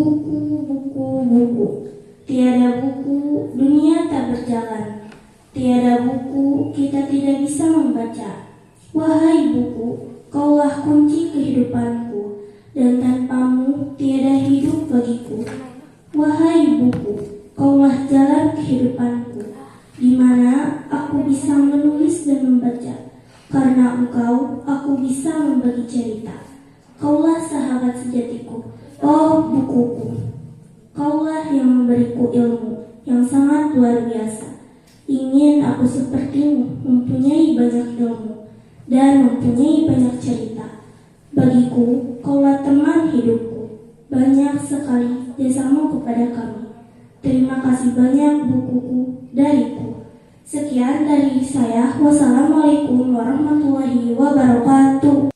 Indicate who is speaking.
Speaker 1: Buku, buku, buku. Tiada buku, dunia tak berjalan. Tiada buku, kita tidak bisa membaca. Wahai buku, kaulah kunci kehidupanku, dan tanpamu tiada hidup bagiku. Wahai buku, kaulah jalan kehidupanku, di mana aku bisa menulis dan membaca. Karena engkau, aku bisa membagi cerita. Kaulah sahabat sejatiku, oh bukuku. Kaulah yang memberiku ilmu yang sangat luar biasa. Ingin aku sepertimu, mempunyai banyak ilmu dan mempunyai banyak cerita. Bagiku, kaulah teman hidupku. Banyak sekali jasamu kepada kami. Terima kasih banyak bukuku dariku. Sekian dari saya. Wassalamualaikum warahmatullahi wabarakatuh.